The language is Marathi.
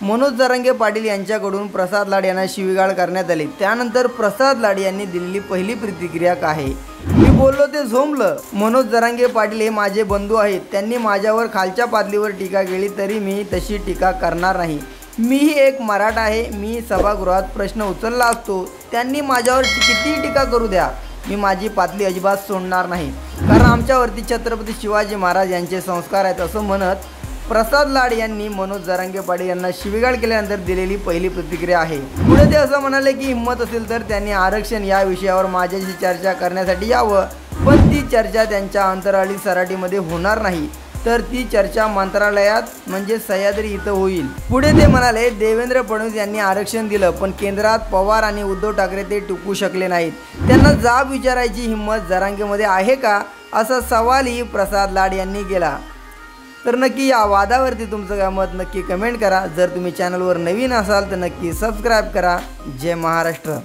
मनोज जरांगे पाटील यांच्याकडून प्रसाद लाड यांना शिवीगाळ करण्यात आली। त्यानंतर प्रसाद लाड यांनी दिलेली पहिली प्रतिक्रिया काय आहे? मी बोललो ते झोंबलं। मनोज जरांगे पाटील हे माझे बंधू आहेत। त्यांनी माझ्यावर खालच्या पातळीवर टीका केली तरी मी तशी टीका करणार नाही। मीही एक मराठा आहे। मी सभागृहात प्रश्न उचलला असतो। त्यांनी माझ्यावर किती टीका करू द्या, मी माझी पातळी अजिबात सोडणार नाही, कारण आमच्यावरती छत्रपती शिवाजी महाराज यांचे संस्कार आहेत, असं म्हणत प्रसाद लाड यांनी मनोज जरांगे पाटील यांना शिवीगाळ केल्यानंतर दिलेली पहिली प्रतिक्रिया आहे। पुढे ते असं म्हणाले की हिम्मत असेल तर त्यांनी आरक्षण या विषयावर माझ्याशी चर्चा करण्यासाठी यावं, पण ती चर्चा त्यांच्या अंतराळी सराटीमध्ये होणार नाही, तर ती चर्चा मंत्रालयात म्हणजे सह्याद्री इथं होईल। पुढे ते म्हणाले देवेंद्र फडणवीस यांनी आरक्षण दिलं, पण केंद्रात पवार आणि उद्धव ठाकरे ते टिकू शकले नाहीत। त्यांना जाब विचारायची हिम्मत जरांगेमध्ये आहे का, असा सवालही प्रसाद लाड यांनी केला। तर नक्की या वादावरती तुमचं काय मत नक्की कमेंट करा। जर तुम्ही चॅनलवर नवीन असाल तर नक्की सबस्क्राईब करा। जय महाराष्ट्र।